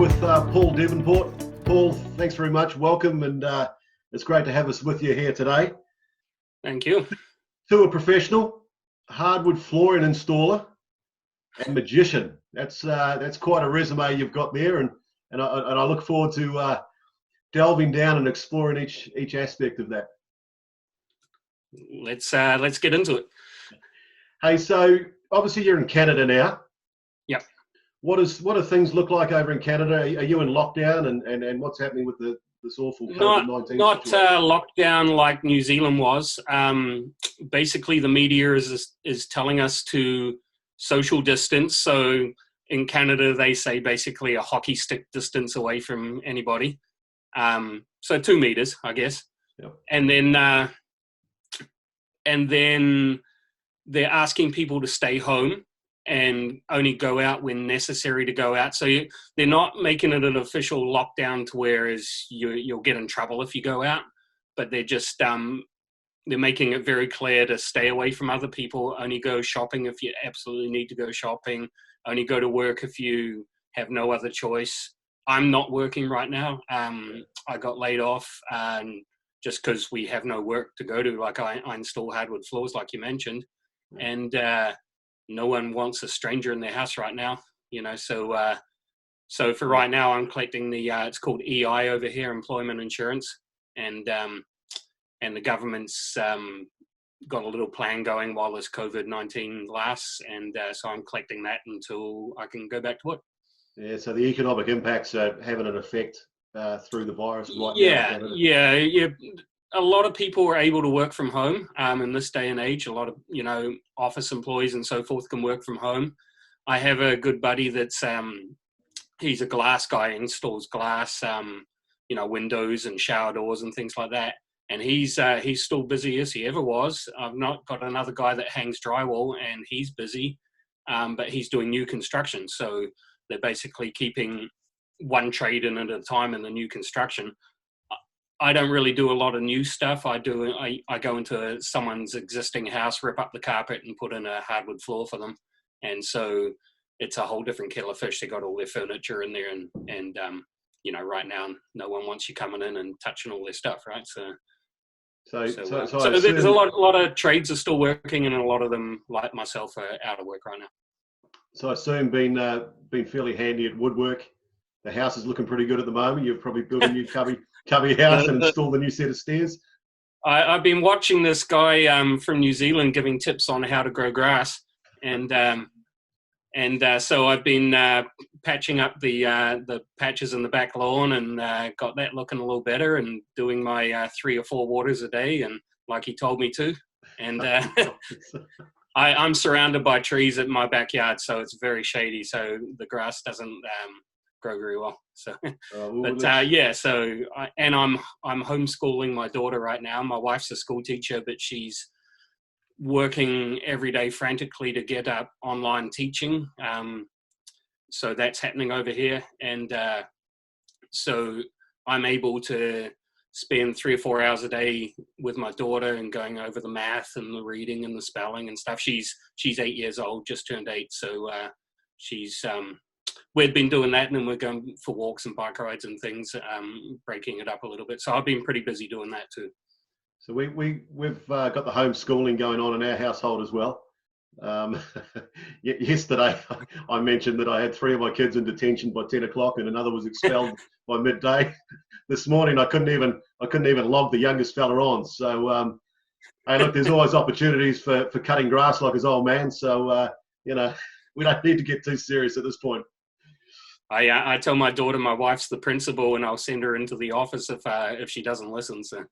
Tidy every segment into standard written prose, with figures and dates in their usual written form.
with Paul Devenport. Paul, thanks very much. Welcome, and it's great to have us with you here today. Thank you. To a professional, hardwood flooring installer, and magician. That's quite a resume you've got there, and I look forward to delving down and exploring each aspect of that. Let's get into it. Hey, so obviously you're in Canada now. Yep. What do things look like over in Canada? Are you in lockdown, and what's happening with this awful COVID-19 not situation? lockdown like New Zealand was. Basically, the media is telling us to social distance. So in Canada, they say basically a hockey stick distance away from anybody. So 2 meters, I guess. Yep. And then they're asking people to stay home and only go out when necessary to go out. So they're not making it an official lockdown to whereas you'll get in trouble if you go out, but they're just they're making it very clear to stay away from other people, only go shopping if you absolutely need to go shopping, only go to work if you have no other choice. I'm not working right now. I got laid off just because we have no work to go to. Like I install hardwood floors, like you mentioned, and no one wants a stranger in their house right now, so for right now I'm collecting the it's called EI over here, employment insurance, and the government's got a little plan going while this COVID-19 lasts, and so I'm collecting that until I can go back to work. Yeah, so the economic impacts are having an effect through the virus right now. Yeah. A lot of people are able to work from home in this day and age. A lot of, office employees and so forth can work from home. I have a good buddy that's, he's a glass guy, installs glass, windows and shower doors and things like that. And he's still busy as he ever was. I've not got another guy that hangs drywall, and he's busy, but he's doing new construction. So they're basically keeping one trade in at a time in the new construction. I don't really do a lot of new stuff. I go into someone's existing house, rip up the carpet and put in a hardwood floor for them. And so it's a whole different kettle of fish. They got all their furniture in there, and right now no one wants you coming in and touching all their stuff, right? So there's a lot of trades are still working, and a lot of them, like myself, are out of work right now. So I assume been fairly handy at woodwork. The house is looking pretty good at the moment. You've probably built a new cubby house and installed a new set of stairs. I've been watching this guy from New Zealand giving tips on how to grow grass, and so I've been patching up the patches in the back lawn, and got that looking a little better, and doing my 3 or 4 waters a day, and like he told me to, and I'm surrounded by trees in my backyard, so it's very shady, so the grass doesn't grow very well. So, I'm homeschooling my daughter right now. My wife's a school teacher, but she's working every day frantically to get up online teaching. So that's happening over here, and so I'm able to spend 3 or 4 hours a day with my daughter and going over the math and the reading and the spelling and stuff. She's 8 years old, just turned 8. So we've been doing that, and then we're going for walks and bike rides and things, breaking it up a little bit. So I've been pretty busy doing that too. So we've got the homeschooling going on in our household as well. Yesterday I mentioned that I had 3 of my kids in detention by 10 o'clock and another was expelled by midday. This morning I couldn't even log the youngest fella on. So hey, look, there's always opportunities for cutting grass like his old man. So we don't need to get too serious at this point. I tell my daughter my wife's the principal, and I'll send her into the office if she doesn't listen. So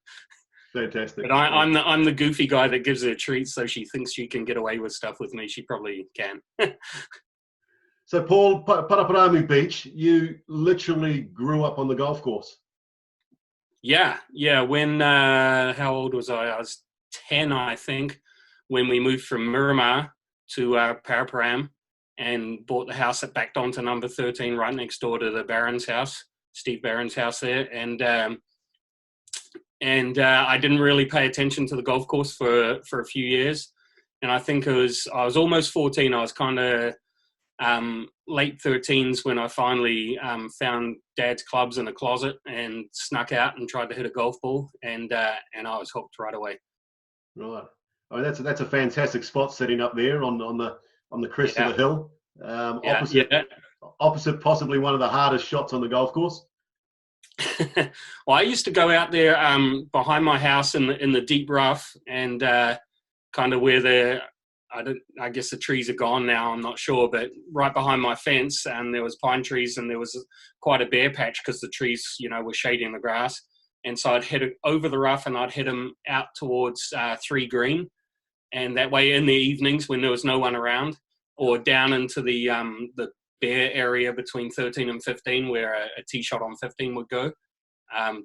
fantastic. But I'm the goofy guy that gives her treats, so she thinks she can get away with stuff with me. She probably can. So Paul, Paraparaumu Beach, you literally grew up on the golf course. Yeah. When how old was I? I was 10, I think, when we moved from Miramar to Paraparaumu, and bought the house that backed onto number 13 right next door to the Barron's house, Steve Barron's house there. And I didn't really pay attention to the golf course for a few years. And I think I was almost 14. I was kind of late 13s when I finally found Dad's clubs in a closet and snuck out and tried to hit a golf ball, and I was hooked right away. Right. I mean, that's a fantastic spot setting up there on the crest of the hill. Opposite possibly one of the hardest shots on the golf course. Well, I used to go out there behind my house in the deep rough, and kind of where I guess the trees are gone now, I'm not sure, but right behind my fence, and there was pine trees, and there was quite a bare patch because the trees, were shading the grass. And so I'd hit it over the rough, and I'd hit them out towards 3 green, and that way in the evenings when there was no one around, or down into the bare area between 13 and 15, where a tee shot on 15 would go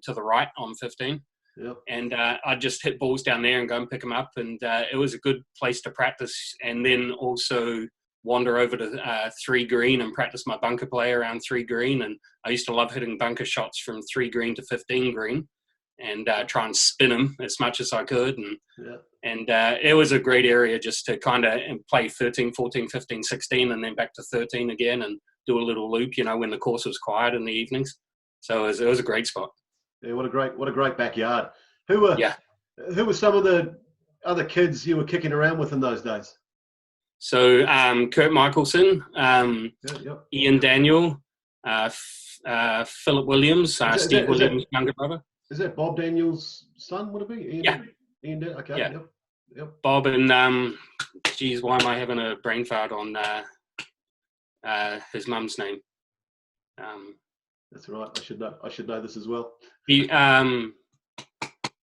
to the right on 15. Yep. And I'd just hit balls down there and go and pick them up. And it was a good place to practice. And then also wander over to 3 green and practice my bunker play around 3 green. And I used to love hitting bunker shots from 3 green to 15 green and try and spin them as much as I could. And it was a great area just to kind of play 13, 14, 15, 16, and then back to 13 again and do a little loop, when the course was quiet in the evenings. So it was a great spot. Yeah, what a great backyard. Who were some of the other kids you were kicking around with in those days? So Kurt Michelson, Ian Daniel, Philip Williams, Steve Williams' younger brother. Is that Bob Daniels' son? Would it be? Ian okay. Yeah. Yep. Bob and why am I having a brain fart on his mum's name? That's right. I should know this as well. Leone.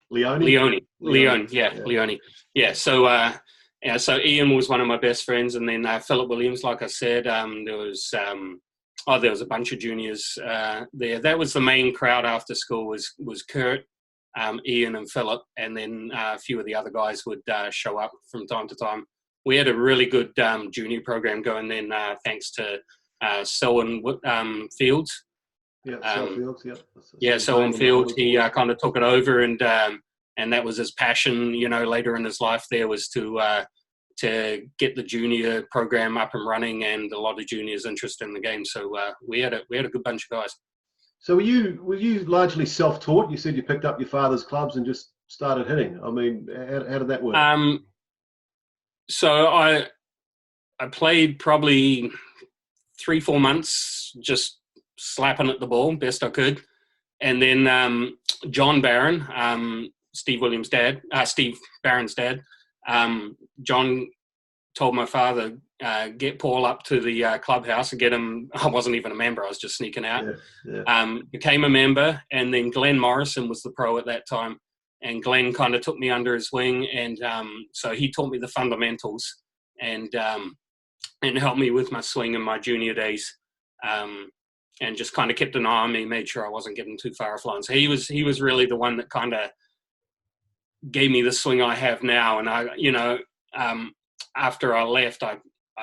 Yeah. So Ian was one of my best friends, and then Philip Williams, like I said, there was a bunch of juniors there. That was the main crowd after school was Kurt, Ian, and Philip, and then a few of the other guys would show up from time to time. We had a really good junior program going then, thanks to Selwyn Fields. Selwyn Fields. He kind of took it over, and that was his passion. Later in his life, there was to get the junior program up and running, and a lot of juniors interested in the game. So we had a good bunch of guys. So were you largely self-taught? You said you picked up your father's clubs and just started hitting. I mean, how did that work? So I played probably 3-4 months just slapping at the ball best I could, and then John Barron, Steve Barron's dad, John told my father, get Paul up to the clubhouse and get him. I wasn't even a member, I was just sneaking out. Became a member, and then Glenn Morrison was the pro at that time, and Glenn kind of took me under his wing, and so he taught me the fundamentals and helped me with my swing in my junior days. And just kind of kept an eye on me, made sure I wasn't getting too far offline. So he was really the one that kind of gave me the swing I have now. And I, after I left, I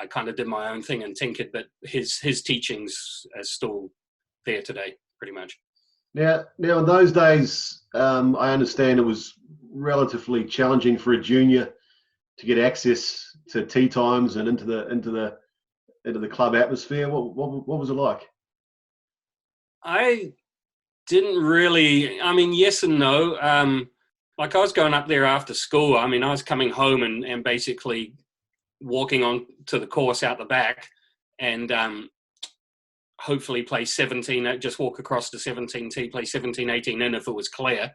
kind of did my own thing and tinkered, but his teachings are still there today, pretty much. Now in those days, I understand it was relatively challenging for a junior to get access to tee times and into the club atmosphere. What was it like? I didn't really, yes and no. Like I was going up there after school. I was coming home and basically walking on to the course out the back and hopefully play 17, just walk across to 17 tee, play 17, 18 in if it was clear,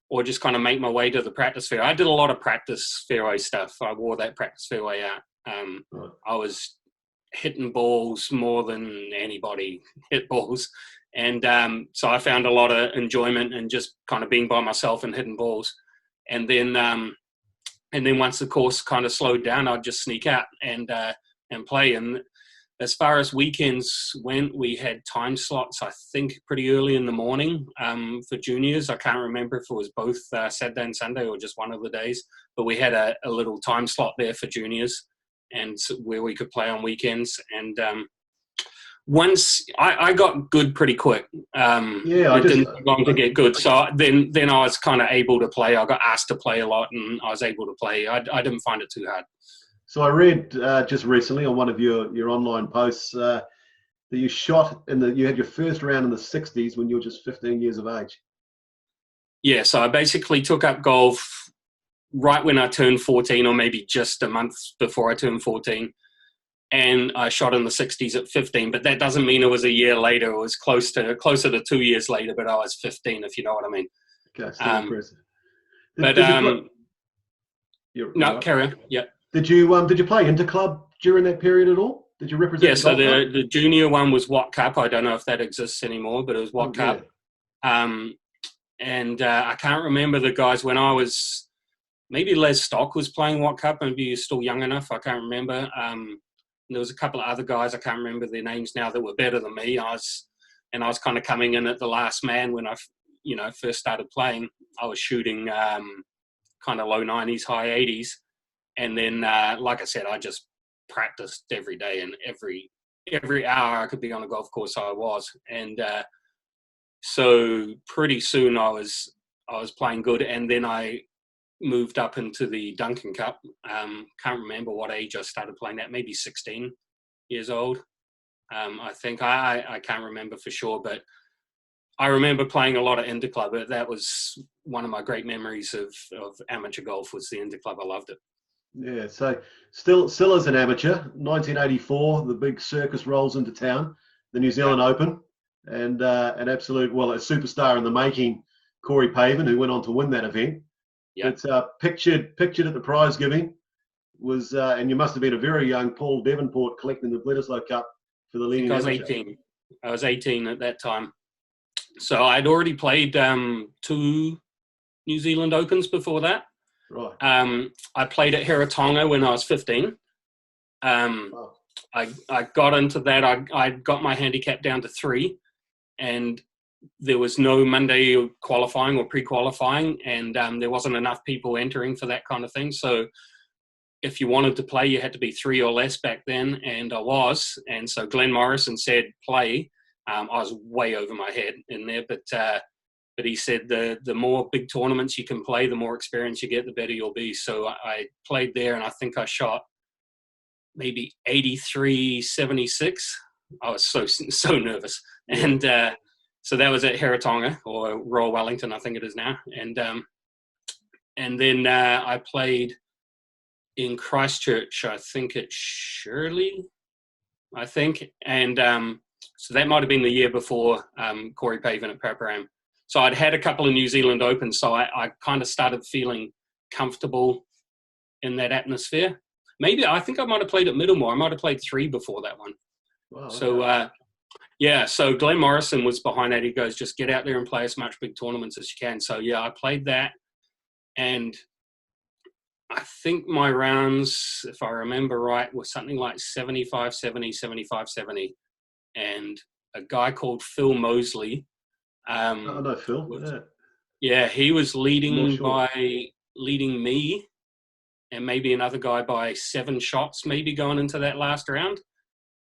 or just kind of make my way to the practice fairway. I did a lot of practice fairway stuff. I wore that practice fairway out. I was hitting balls more than anybody hit balls, and so I found a lot of enjoyment in just kind of being by myself and hitting balls. And then once the course kind of slowed down, I'd just sneak out and play. And as far as weekends went, we had time slots, I think, pretty early in the morning for juniors. I can't remember if it was both Saturday and Sunday or just one of the days, but we had a little time slot there for juniors, and where we could play on weekends. And once I got good pretty quick. It didn't take long to get good. So then I was kind of able to play. I got asked to play a lot, and I was able to play. I didn't find it too hard. So I read just recently on one of your online posts that you shot you had your first round in the 60s when you were just 15 years of age. Yeah, so I basically took up golf right when I turned 14, or maybe just a month before I turned 14. And I shot in the 60s at 15, but that doesn't mean it was a year later. It was closer to 2 years later, but I was 15, if you know what I mean. Okay, still impressive. But Did you play? You're no, right. carry on. Yeah. Did you play interclub during that period at all? Did you represent Yeah, the so golf club? the junior one was Watt Cup. I don't know if that exists anymore, but it was Watt Yeah. Cup. And I can't remember the guys when I was, maybe Les Stock was playing Watt Cup. Maybe you're still young enough. I can't remember. There was a couple of other guys, I can't remember their names now, that were better than me. I was kind of coming in at the last man when I, first started playing. I was shooting kind of low 90s, high 80s. And then, like I said, I just practiced every day, and every hour I could be on a golf course I was. And so pretty soon I was playing good, and then I moved up into the Duncan Cup. Can't remember what age I started playing that, maybe 16 years old. I think I can't remember for sure, but I remember playing a lot of interclub. That was one of my great memories of amateur golf, was the interclub. I loved it. Yeah, so still as an amateur, 1984, the big circus rolls into town, the New Zealand Open, and an absolute, a superstar in the making, Corey Pavin, who went on to win that event. Yeah. But pictured at the prize giving was, and you must have been a very young Paul Devenport collecting the Bledisloe Cup for the leading amateur. I was 18 at that time. So I'd already played 2 New Zealand Opens before that. Right. I played at Heratonga when I was 15. Wow. I got into that. I got my handicap down to 3, and there was no Monday qualifying or pre-qualifying, and there wasn't enough people entering for that kind of thing. So if you wanted to play, you had to be 3 or less back then, and I was. And so Glenn Morrison said, play. I was way over my head in there, but he said the more big tournaments you can play, the more experience you get, the better you'll be. So I played there, and I think I shot maybe 83-76. I was so nervous. And so that was at Heratonga, or Royal Wellington, I think it is now. And then I played in Christchurch, I think at Shirley, I think. And so that might have been the year before Corey Pavin at Paraparaumu. So I'd had a couple of New Zealand Opens, so I kind of started feeling comfortable in that atmosphere. Maybe I think I might have played at Middlemore. I might have played 3 before that one. Wow, so so Glenn Morrison was behind that. He goes, just get out there and play as much big tournaments as you can. So yeah, I played that, and I think my rounds, if I remember right, were something like 75-70, 75-70, and a guy called Phil Mosley. I know Phil. He was leading sure. leading me and maybe another guy by 7 shots, maybe going into that last round.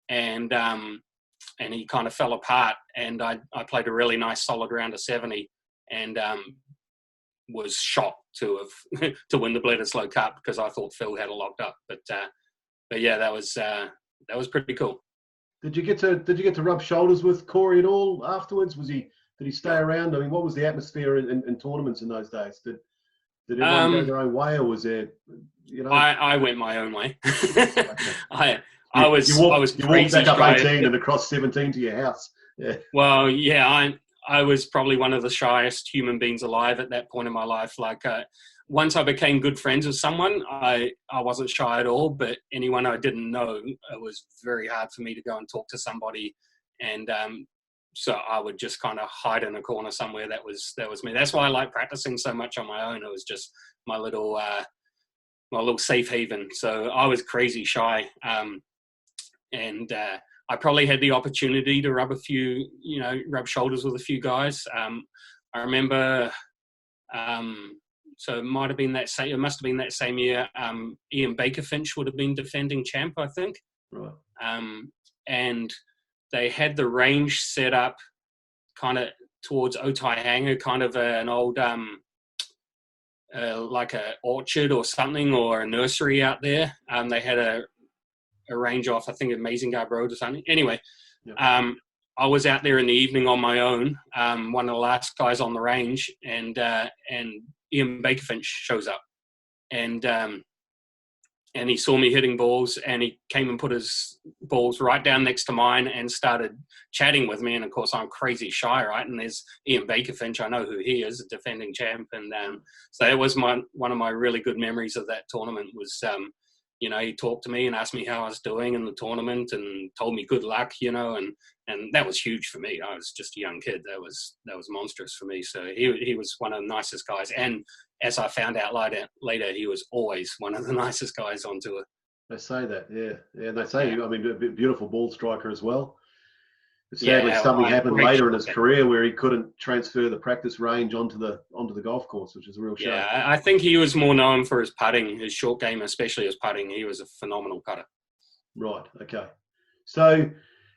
And he kind of fell apart, and I played a really nice solid round of 70, and was shocked to have to win the Bledisloe Cup, because I thought Phil had it locked up. But yeah, that was pretty cool. Did you get to rub shoulders with Corey at all afterwards? Did he stay around? I mean, what was the atmosphere in tournaments in those days? Did everyone go their own way, or was there, I went my own way. Okay. I was walked back up 18 and across 17 to your house. Yeah. Well, yeah, I was probably one of the shyest human beings alive at that point in my life. Like, once I became good friends with someone, I wasn't shy at all. But anyone I didn't know, it was very hard for me to go and talk to somebody. And so I would just kind of hide in a corner somewhere. That was me. That's why I like practicing so much on my own. It was just my little safe haven. So I was crazy shy. And I probably had the opportunity to rub shoulders with a few guys. I remember, so it must have been that same year. Ian Bakerfinch would have been defending champ, I think. Right. And they had the range set up kind of towards Otaihango, kind of an old like a orchard or something, or a nursery out there. They had a range off, I think, Amazing Garb Road or something. Anyway, Yeah. I was out there in the evening on my own, one of the last guys on the range, and Ian Bakerfinch shows up, and he saw me hitting balls, and he came and put his balls right down next to mine and started chatting with me. And of course, I'm crazy shy, right? And there's Ian Bakerfinch. I know who he is, a defending champ. And so that was one of my really good memories of that tournament was, he talked to me and asked me how I was doing in the tournament and told me good luck, and that was huge for me. I was just a young kid. That was monstrous for me. So he was one of the nicest guys. And as I found out later, he was always one of the nicest guys on tour. They say that, yeah. And they say, I mean, a beautiful ball striker as well. But sadly, Yeah, something happened later in his career where he couldn't transfer the practice range onto the golf course, which is a real shame. Yeah, I think he was more known for his putting, his short game, especially his putting. He was a phenomenal putter. Right. Okay. So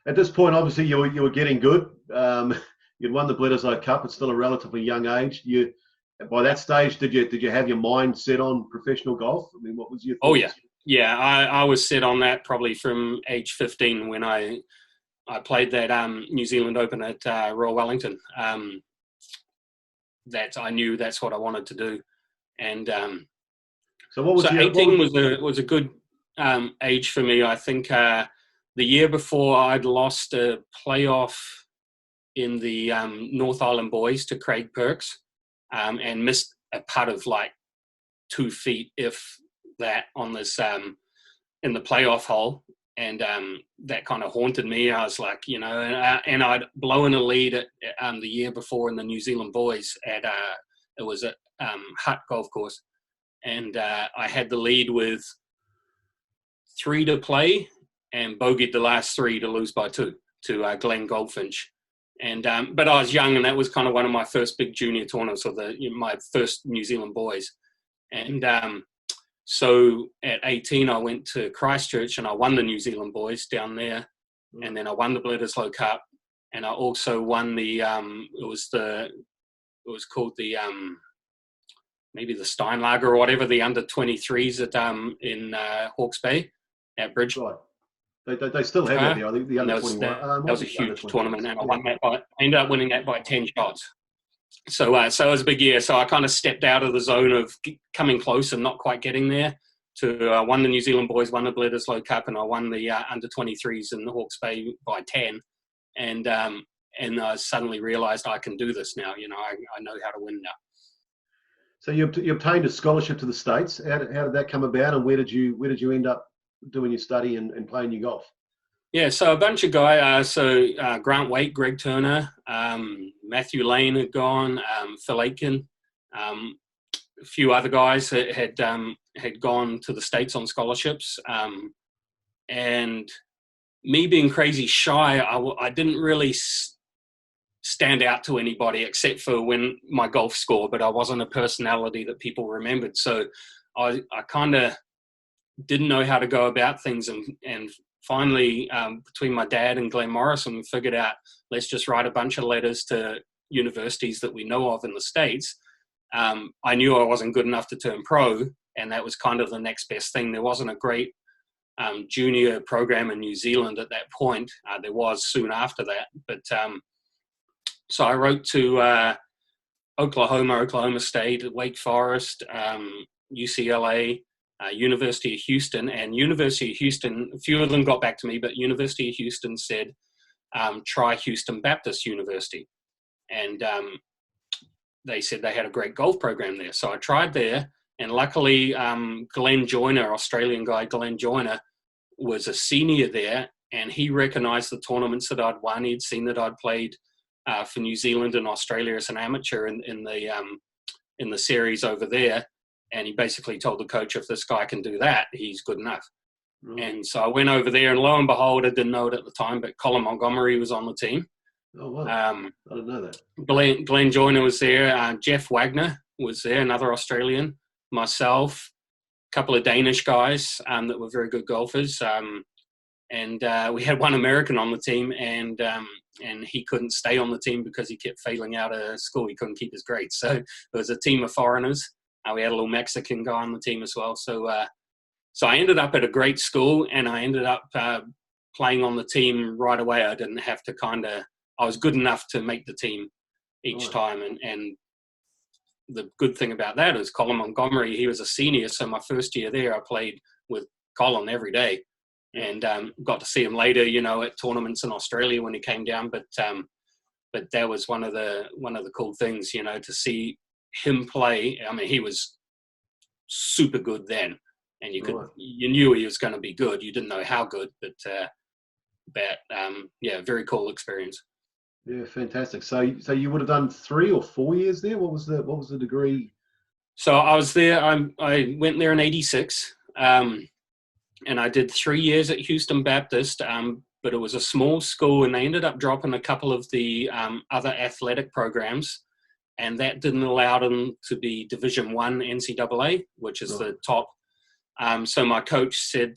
at this point, obviously, you were getting good. You'd won the Bledisloe Cup at still a relatively young age. By that stage, did you have your mind set on professional golf? I mean, what was your thoughts? Oh yeah. I was set on that probably from age 15 when I played that New Zealand Open at Royal Wellington. That I knew that's what I wanted to do, and so 18 was a good age for me. I think the year before I'd lost a playoff in the North Island Boys to Craig Perks, and missed a putt of like 2 feet, if that, on this in the playoff hole. And that kind of haunted me. I was like, and I'd blown a lead at, the year before in the New Zealand Boys at it was at Hutt Golf Course, and I had the lead with 3 to play and bogeyed the last 3 to lose by 2 to Glenn Goldfinch. And but I was young, and that was kind of one of my first big junior tournaments, or my first New Zealand Boys. And so at 18, I went to Christchurch and I won the New Zealand Boys down there. And then I won the Bledisloe Cup, and I also won the it was called the maybe the Steinlager or whatever, the under 23s at in Hawke's Bay at Bridge. Right. They still have that there. I think the under 21. That was a huge tournament, and I won that I ended up winning that by 10 shots. So it was a big year. So I kind of stepped out of the zone of coming close and not quite getting there. To won the New Zealand Boys, won the Bledisloe Cup, and I won the under 23s in the Hawke's Bay by 10. And I suddenly realised I can do this now. I know how to win now. So you obtained a scholarship to the States. How did that come about, and where did you end up doing your study and playing your golf? Yeah, so a bunch of guys. Grant Waite, Greg Turner, Matthew Lane had gone, Phil Aitken, a few other guys had gone to the States on scholarships. And me being crazy shy, I didn't really stand out to anybody except for when my golf score, but I wasn't a personality that people remembered. So I kind of didn't know how to go about things, and finally, between my dad and Glenn Morrison, we figured out, let's just write a bunch of letters to universities that we know of in the States. I knew I wasn't good enough to turn pro, and that was kind of the next best thing. There wasn't a great junior program in New Zealand at that point. There was soon after that. But so I wrote to Oklahoma State, Wake Forest, UCLA, University of Houston, and University of Houston, a few of them got back to me, but University of Houston said, try Houston Baptist University. And they said they had a great golf program there. So I tried there, and luckily Glenn Joyner, Australian guy Glenn Joyner, was a senior there, and he recognised the tournaments that I'd won. He'd seen that I'd played for New Zealand and Australia as an amateur in the series over there. And he basically told the coach, if this guy can do that, he's good enough. Right. And so I went over there, and lo and behold, I didn't know it at the time, but Colin Montgomery was on the team. Oh, wow. I didn't know that. Glenn Joyner was there. Jeff Wagner was there, another Australian. Myself, a couple of Danish guys that were very good golfers. And we had one American on the team, and he couldn't stay on the team because he kept failing out of school. He couldn't keep his grades. So it was a team of foreigners. We had a little Mexican guy on the team as well. So I ended up at a great school, and I ended up playing on the team right away. I didn't have to I was good enough to make the team each time. And the good thing about that is Colin Montgomery, he was a senior. So my first year there, I played with Colin every day, and got to see him later, at tournaments in Australia when he came down. But that was one of the cool things, to see him play. I mean, he was super good then, and you knew he was going to be good. You didn't know how good, but very cool experience. Yeah, fantastic. So you would have done 3 or 4 years there. What was the degree? So I was there. I went there in '86, and I did 3 years at Houston Baptist. But it was a small school, and they ended up dropping a couple of the other athletic programs, and that didn't allow them to be Division I NCAA, which is the top. So my coach said,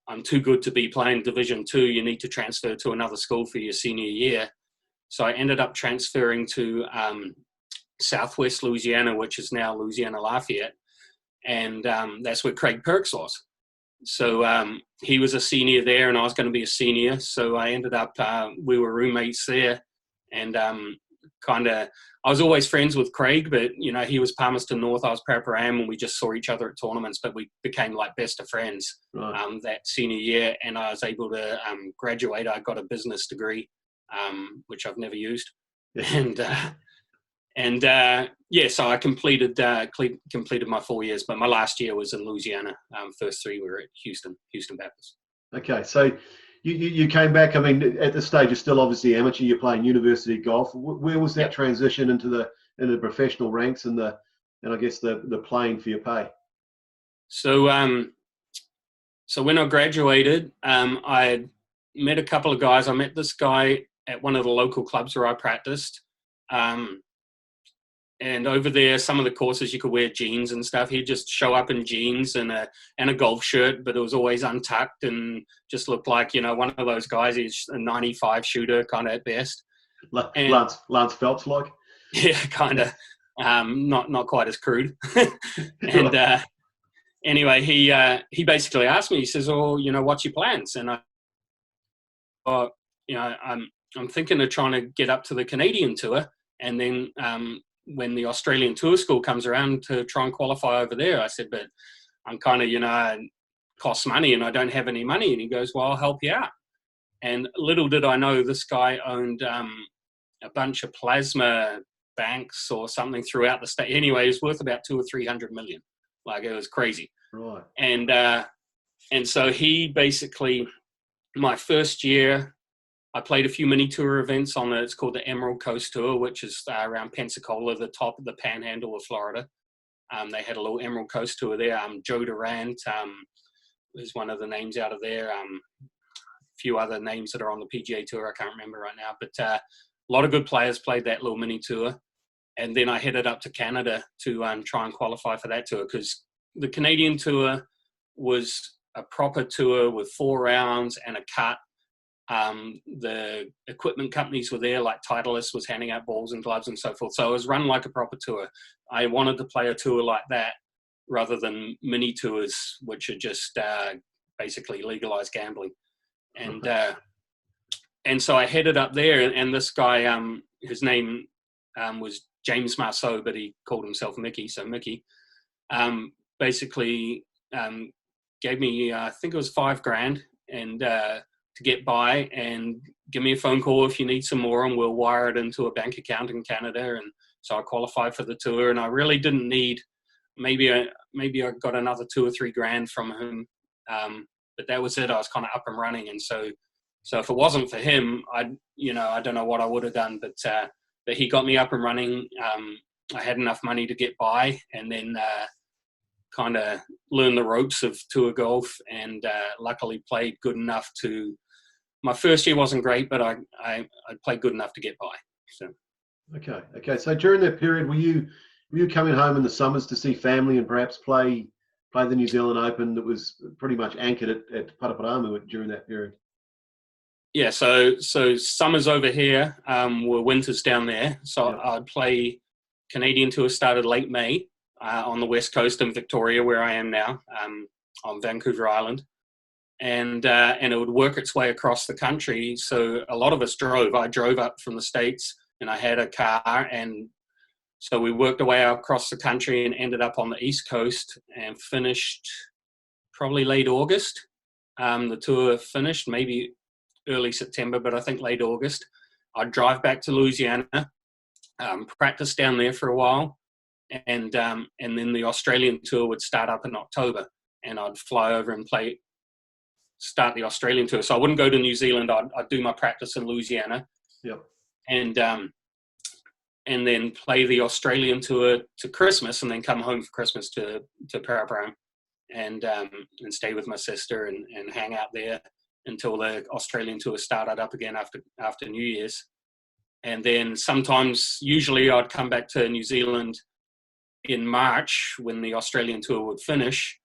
I'm too good to be playing Division II. You need to transfer to another school for your senior year. So I ended up transferring to Southwest Louisiana, which is now Louisiana Lafayette, and that's where Craig Perks was. So he was a senior there, and I was going to be a senior. So I ended up, we were roommates there, and I was always friends with Craig, but, he was Palmerston North, I was Paraparaumu, and we just saw each other at tournaments, but we became like best of friends that senior year, and I was able to graduate. I got a business degree, which I've never used. So I completed my 4 years, but my last year was in Louisiana. First 3 were at Houston Baptist. Okay, so you came back. I mean, at this stage, you're still obviously amateur. You're playing university golf. Where was that transition into the professional ranks and I guess the playing for your pay? So when I graduated, I met a couple of guys. I met this guy at one of the local clubs where I practiced. And over there, some of the courses you could wear jeans and stuff. He'd just show up in jeans and a golf shirt, but it was always untucked and just looked like, one of those guys. He's a 95 shooter kind of at best. Lance Phelps like? Yeah, kind of. Not quite as crude. And anyway, he basically asked me, he says, "Oh, what's your plans?" And I'm thinking of trying to get up to the Canadian tour, and then when the Australian tour school comes around to try and qualify over there. I said, but I'm kind of, it costs money and I don't have any money. And he goes, well, I'll help you out. And little did I know this guy owned a bunch of plasma banks or something throughout the state. Anyway, it was worth about 200 or 300 million. Like, it was crazy. Right. And so he basically, my first year, I played a few mini tour events on it. It's called the Emerald Coast Tour, which is around Pensacola, the top of the panhandle of Florida. They had a little Emerald Coast Tour there. Joe Durant is one of the names out of there. A few other names that are on the PGA Tour. I can't remember right now. But a lot of good players played that little mini tour. And then I headed up to Canada to try and qualify for that tour, because the Canadian tour was a proper tour with 4 rounds and a cut. The equipment companies were there, like Titleist was handing out balls and gloves and so forth. So it was run like a proper tour. I wanted to play a tour like that rather than mini tours, which are just basically legalized gambling. And so I headed up there, and this guy, his name was James Marceau, but he called himself Mickey. So Mickey basically gave me, I think it was $5,000, and to get by, and give me a phone call if you need some more, and we'll wire it into a bank account in Canada. And so I qualified for the tour, and I really didn't need, maybe I got another 2 or 3 grand from him. But that was it. I was kind of up and running. And so if it wasn't for him, I don't know what I would have done, but he got me up and running. I had enough money to get by, and then kind of learn the ropes of tour golf, and luckily played good enough to. My first year wasn't great, but I played good enough to get by. So. Okay. So during that period, were you coming home in the summers to see family and perhaps play the New Zealand Open that was pretty much anchored at Paraparaumu during that period? Yeah. So summers over here were winters down there. So I'd play Canadian tour started late May on the west coast in Victoria, where I am now, on Vancouver Island. And it would work its way across the country. So a lot of us drove. I drove up from the States, and I had a car, and so we worked our way across the country and ended up on the East Coast and finished probably late August. The tour finished maybe early September, but I think late August. I'd drive back to Louisiana, practice down there for a while, and then the Australian tour would start up in October, and I'd fly over and start the Australian tour. So I wouldn't go to New Zealand. I'd do my practice in Louisiana. Yep. And then play the Australian tour to Christmas, and then come home for Christmas to Paraparaumu, and stay with my sister and hang out there until the Australian tour started up again after New Year's. And then usually I'd come back to New Zealand in March when the Australian tour would finish,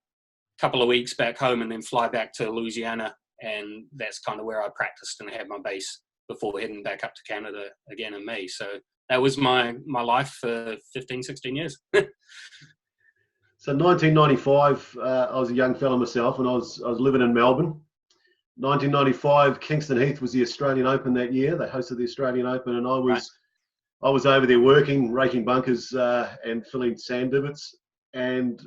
a couple of weeks back home, and then fly back to Louisiana. And that's kind of where I practiced and had my base before heading back up to Canada again in May. So that was my life for 15, 16 years. So 1995, I was a young fella myself, and I was living in Melbourne. 1995, Kingston Heath was the Australian Open that year. They hosted the Australian Open, and I was over there working, raking bunkers and filling sand divots. And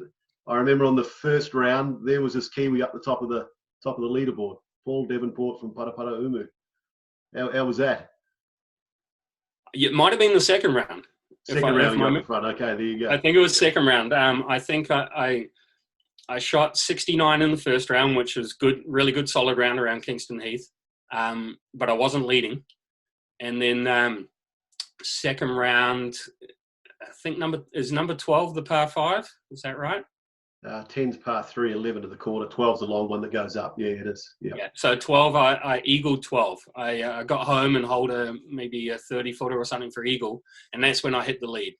I remember on the first round, there was this Kiwi up the top of the leaderboard, Paul Devenport from Paraparaumu. How was that? It might have been the second round. Second round, you got the front. Okay, there you go. I think it was second round. I think I shot 69 in the first round, which was good, really good, solid round around Kingston Heath. But I wasn't leading. And then second round, I think number 12 the par 5. Is that right? 10's par 3, 11 to the corner. 12's the long one that goes up. Yeah, it is. Yeah. So 12, I eagled 12. I got home and holed maybe a 30-footer or something for eagle, and that's when I hit the lead.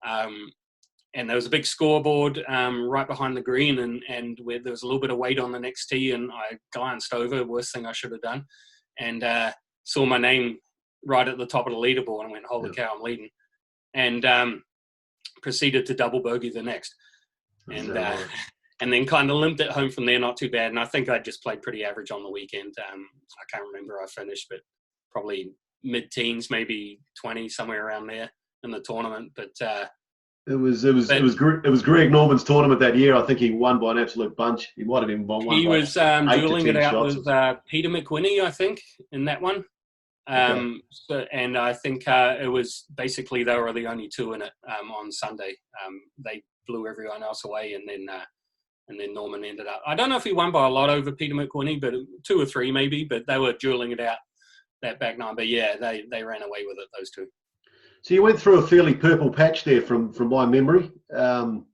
And there was a big scoreboard right behind the green, and where there was a little bit of weight on the next tee, and I glanced over, worst thing I should have done, and saw my name right at the top of the leaderboard, and went, holy cow, I'm leading. And proceeded to double bogey the next. And then kind of limped it home from there, not too bad. And I think I just played pretty average on the weekend. I can't remember I finished, but probably mid-teens, maybe 20, somewhere around there in the tournament. But it was Greg Norman's tournament that year. I think he won by an absolute bunch. He might have even won. He was dueling it out with Peter McWhinney, I think, in that one. And I think it was basically they were the only two in it on Sunday. They blew everyone else away, and then Norman ended up. I don't know if he won by a lot over Peter McWhinney, but 2 or 3 maybe. But they were dueling it out that back nine. But yeah, they ran away with it, those two. So you went through a fairly purple patch there, from my memory, on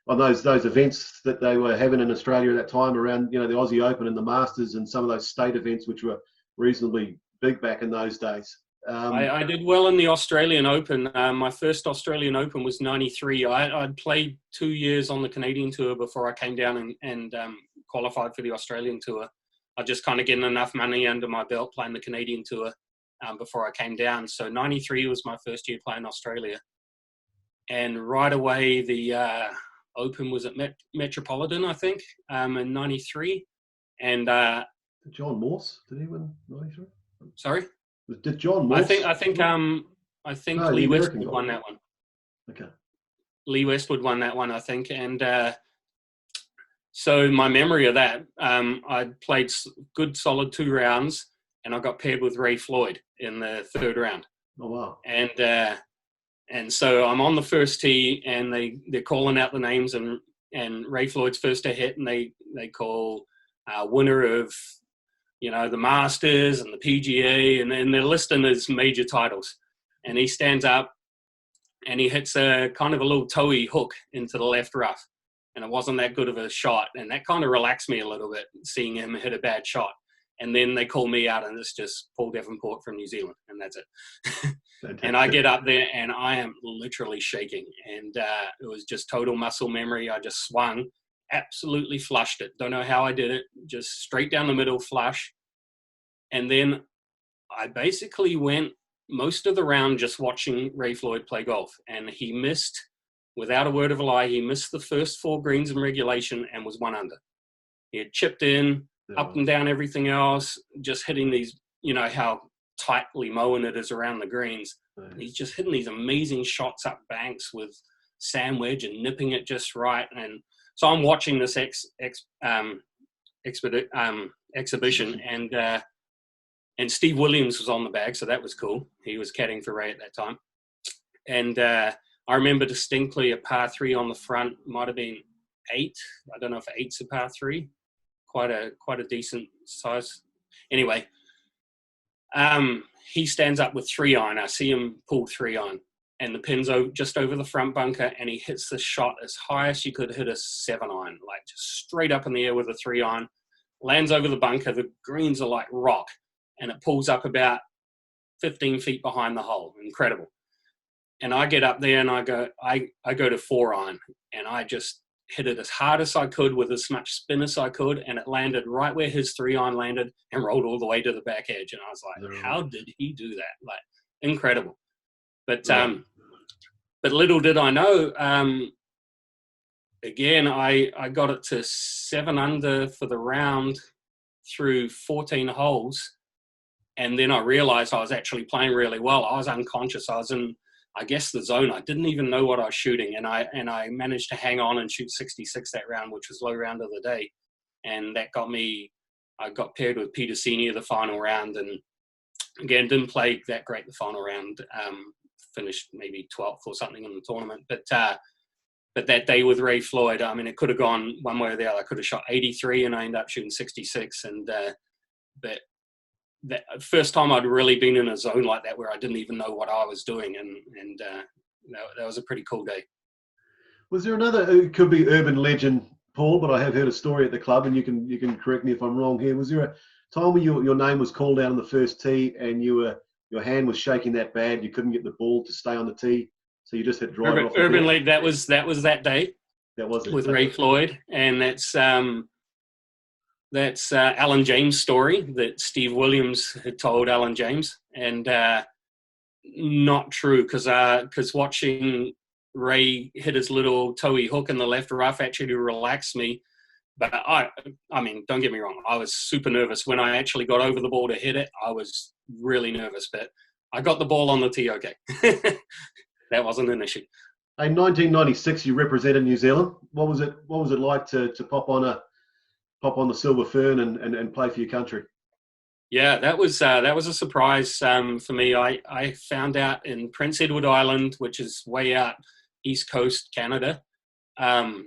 those events that they were having in Australia at that time around the Aussie Open and the Masters and some of those state events which were reasonably big back in those days. I did well in the Australian Open. My first Australian Open was 93. I'd played 2 years on the Canadian Tour before I came down and qualified for the Australian Tour. I just kind of getting enough money under my belt playing the Canadian Tour before I came down. So 93 was my first year playing Australia. And right away, the Open was at Metropolitan, I think, in 93. And John Morse, did he win 93? Sorry? Did John Morse? I think Lee Westwood won that one. Okay. Lee Westwood won that one, I think. And so my memory of that, I played good, solid 2 rounds, and I got paired with Ray Floyd in the 3rd round. Oh, wow. And so I'm on the first tee, and they're calling out the names, and Ray Floyd's first to hit, and they call winner of the Masters and the PGA, and they're listing his major titles. And he stands up and he hits a kind of a little toey hook into the left rough. And it wasn't that good of a shot. And that kind of relaxed me a little bit, seeing him hit a bad shot. And then they call me out, and it's just Paul Devenport from New Zealand, and that's it. And I get up there, and I am literally shaking. And it was just total muscle memory. I just swung, absolutely flushed it. Don't know how I did it. Just straight down the middle, flush. And then I basically went most of the round just watching Ray Floyd play golf, and he missed, without a word of a lie, he missed the first 4 greens in regulation and was 1 under. He had chipped in, up and down everything else, just hitting these, you know, how tightly mowing it is around the greens. And he's just hitting these amazing shots up banks with sand wedge and nipping it just right. And so I'm watching this exhibition, and Steve Williams was on the bag, so that was cool. He was caddying for Ray at that time. And I remember distinctly a par 3 on the front, might have been 8. I don't know if 8's a par 3. Quite a decent size. Anyway, he stands up with 3-iron. I see him pull 3-iron, and the pin's just over the front bunker, and he hits the shot as high as you could hit a 7-iron, like just straight up in the air with a 3-iron, lands over the bunker. The greens are like rock, and it pulls up about 15 feet behind the hole. Incredible. And I get up there and I go to 4-iron, and I just hit it as hard as I could with as much spin as I could, and it landed right where his 3-iron landed and rolled all the way to the back edge. And I was like, how did he do that? Like, incredible. But little did I know, again, I got it to 7 under for the round through 14 holes. And then I realized I was actually playing really well. I was unconscious. I was in, I guess, the zone. I didn't even know what I was shooting, and I managed to hang on and shoot 66 that round, which was low round of the day, and that got me. I got paired with Peter Senior the final round, and again didn't play that great the final round. Finished maybe 12th or something in the tournament, but that day with Ray Floyd, I mean, it could have gone one way or the other. I could have shot 83, and I ended up shooting 66, and but. That first time I'd really been in a zone like that where I didn't even know what I was doing, and that was a pretty cool day. Was there another? It could be urban legend, Paul, but I have heard a story at the club, and you can correct me if I'm wrong here. Was there a time when your name was called out on the first tee, and your hand was shaking that bad you couldn't get the ball to stay on the tee, so you just hit drive off? Urban lead. That was that day. That was it. With Ray Floyd, and that's Alan James' story that Steve Williams had told Alan James, and not true, because watching Ray hit his little toey hook in the left rough actually relaxed me. But I mean, don't get me wrong, I was super nervous. When I actually got over the ball to hit it, I was really nervous, but I got the ball on the tee okay. That wasn't an issue. In 1996, you represented New Zealand. What was it like to pop on the Silver Fern and play for your country? Yeah, that was a surprise for me. I found out in Prince Edward Island, which is way out East Coast Canada, in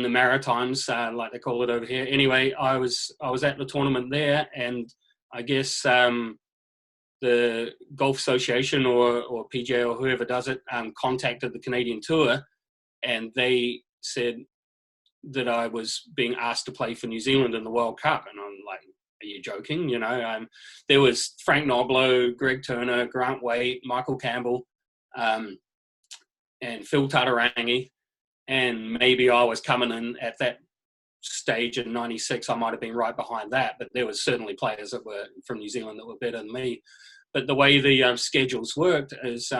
the Maritimes, like they call it over here. Anyway, I was at the tournament there, and I guess the Golf Association or PGA or whoever does it contacted the Canadian Tour, and they said that I was being asked to play for New Zealand in the World Cup. And I'm like, are you joking? You know, there was Frank Noblo, Greg Turner, Grant Waite, Michael Campbell, and Phil Tatarangi. And maybe I was coming in at that stage in 96. I might have been right behind that, but there was certainly players that were from New Zealand that were better than me. But the way the schedules worked is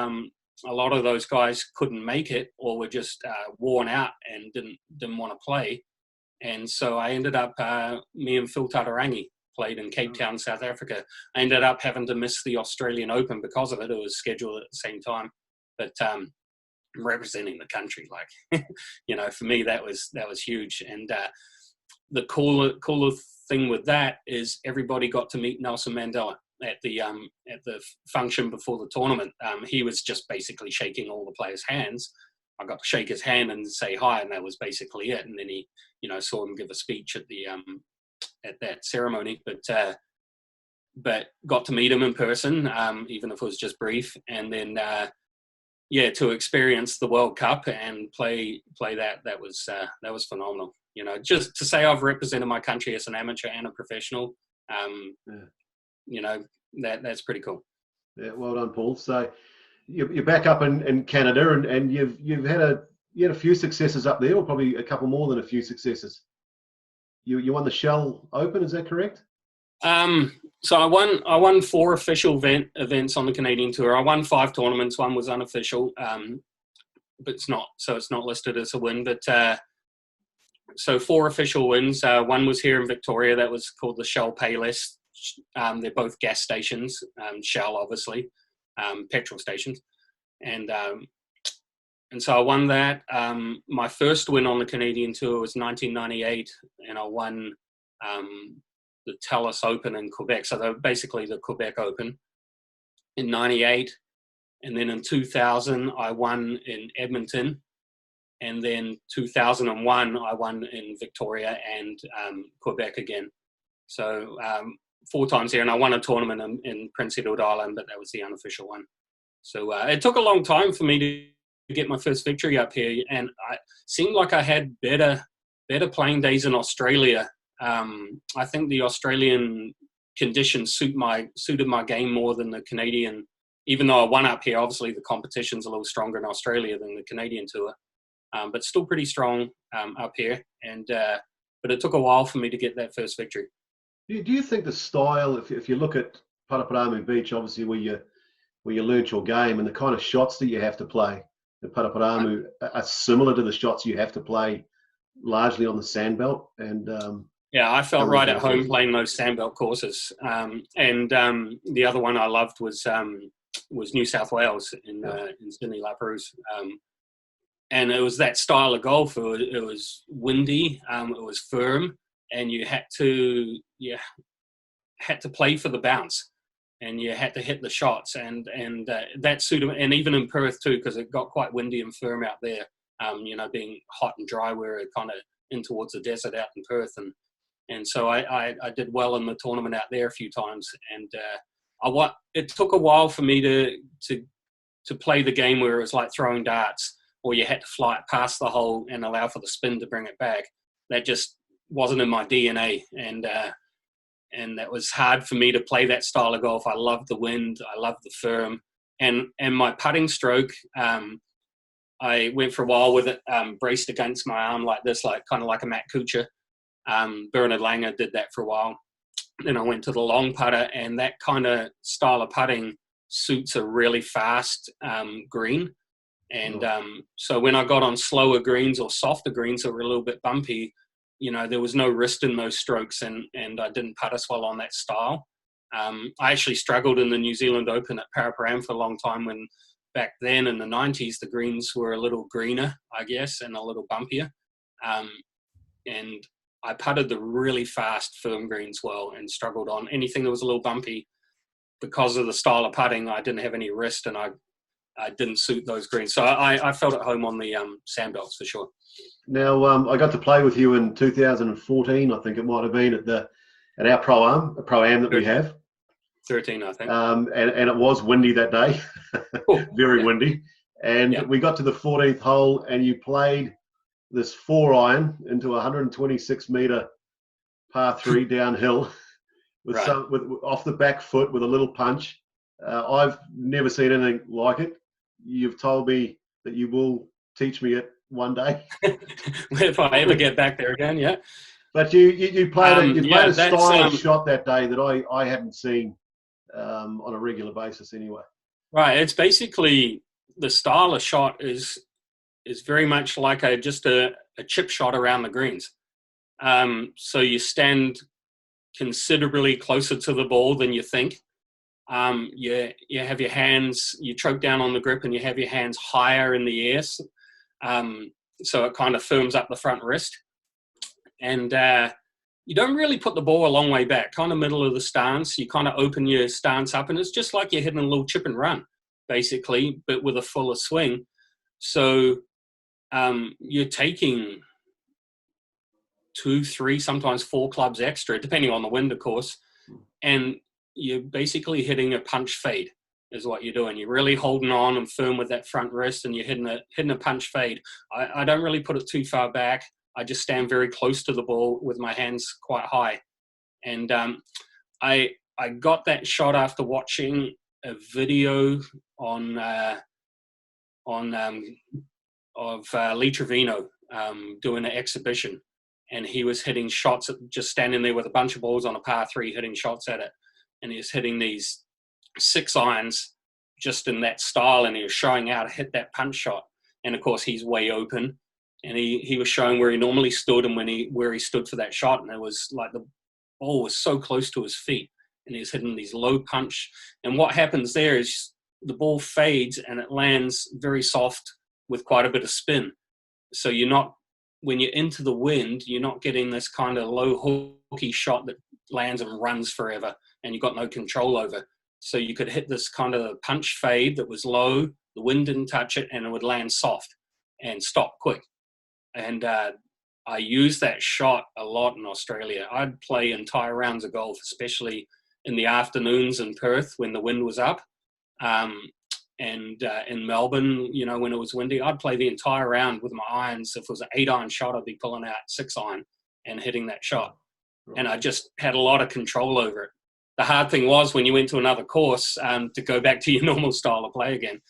a lot of those guys couldn't make it or were just worn out and didn't want to play. And so I ended up, me and Phil Tatarangi played in Cape Town, South Africa. I ended up having to miss the Australian Open because of it. It was scheduled at the same time. But representing the country, like, you know, for me, that was huge. And the cooler thing with that is everybody got to meet Nelson Mandela at the function before the tournament. He was just basically shaking all the players' hands. I got to shake his hand and say hi, and that was basically it. And then he, you know, saw him give a speech at the at that ceremony, but got to meet him in person, even if it was just brief. And then to experience the World Cup and play that was phenomenal. You know, just to say I've represented my country as an amateur and a professional. You know, that's pretty cool. Yeah, well done, Paul. So you're back up in Canada, and you've had a few successes up there, or probably a couple more than a few successes. You won the Shell Open, is that correct? So I won 4 official events on the Canadian Tour. I won 5 tournaments. One was unofficial, but it's not listed as a win. But so 4 official wins. One was here in Victoria. That was called the Shell Payless. They're both gas stations. Shell, obviously, petrol stations, and so I won that. My first win on the Canadian Tour was 1998, and I won the TELUS Open in Quebec. So they were basically the Quebec Open in 98. And then in 2000, I won in Edmonton. And then 2001, I won in Victoria and Quebec again. So 4 times here. And I won a tournament in Prince Edward Island, but that was the unofficial one. So it took a long time for me to get my first victory up here. And it seemed like I had better playing days in Australia. I think the Australian conditions suited my game more than the Canadian. Even though I won up here, obviously the competition's a little stronger in Australia than the Canadian Tour, but still pretty strong up here. And but it took a while for me to get that first victory. Do you think the style, if you look at Paraparaumu Beach, obviously where you learnt your game, and the kind of shots that you have to play at Paraparaumu are similar to the shots you have to play largely on the sandbelt? And yeah, I felt right at home playing those sandbelt courses. And the other one I loved was New South Wales in Sydney La Perouse. And it was that style of golf. It was windy, it was firm, and you had to play for the bounce, and you had to hit the shots, and that suited. And even in Perth too, because it got quite windy and firm out there. Being hot and dry, we're kind of in towards the desert out in Perth, and so I did well in the tournament out there a few times, and it took a while for me to play the game where it was like throwing darts, or you had to fly it past the hole and allow for the spin to bring it back. That just wasn't in my DNA, and that was hard for me to play that style of golf. I loved the wind, I loved the firm, and my putting stroke. I went for a while with it braced against my arm like this, like kind of like a Matt Kuchar. Bernard Langer did that for a while. Then I went to the long putter, and that kind of style of putting suits a really fast green. And so when I got on slower greens or softer greens that were a little bit bumpy, there was no wrist in those strokes, and I didn't putt as well on that style. I actually struggled in the New Zealand Open at Paraparaumu for a long time, when back then in the 90s, the greens were a little greener, I guess, and a little bumpier. And I putted the really fast, firm greens well, and struggled on anything that was a little bumpy. Because of the style of putting, I didn't have any wrist, and I didn't suit those greens. So I felt at home on the sandbelts for sure. Now, I got to play with you in 2014, I think it might have been, at our Pro-Am that we have. 13, I think. And it was windy that day, very windy. And we got to the 14th hole, and you played this 4-iron into a 126-meter par 3 downhill with off the back foot with a little punch. I've never seen anything like it. You've told me that you will teach me it one day. If I ever get back there again, yeah. But you played a style of shot that day that I hadn't seen on a regular basis anyway. Right. It's basically the style of shot is very much like just a chip shot around the greens. So you stand considerably closer to the ball than you think. You have your hands, you choke down on the grip, and you have your hands higher in the air. So it kind of firms up the front wrist. And you don't really put the ball a long way back, kind of middle of the stance. You kind of open your stance up, and it's just like you're hitting a little chip and run, basically, but with a fuller swing. So you're taking 2, 3, sometimes 4 clubs extra, depending on the wind, of course. And you're basically hitting a punch fade is what you're doing. You're really holding on and firm with that front wrist, and you're hitting a punch fade. I don't really put it too far back. I just stand very close to the ball with my hands quite high. And I got that shot after watching a video of Lee Trevino doing an exhibition, and he was hitting shots, just standing there with a bunch of balls on a par 3, hitting shots at it. and he was hitting these 6 irons just in that style, and he was showing how to hit that punch shot. And of course, he's way open, and he was showing where he normally stood and where he stood for that shot, and it was like the ball was so close to his feet, and he's hitting these low punch. And what happens there is the ball fades and it lands very soft with quite a bit of spin. So when you're into the wind, you're not getting this kind of low hooky shot that lands and runs forever and you've got no control over. So you could hit this kind of punch fade that was low, the wind didn't touch it, and it would land soft and stop quick. And I used that shot a lot in Australia. I'd play entire rounds of golf, especially in the afternoons in Perth when the wind was up. And in Melbourne, when it was windy, I'd play the entire round with my irons. If it was an 8-iron shot, I'd be pulling out 6-iron and hitting that shot. Right. And I just had a lot of control over it. The hard thing was when you went to another course to go back to your normal style of play again.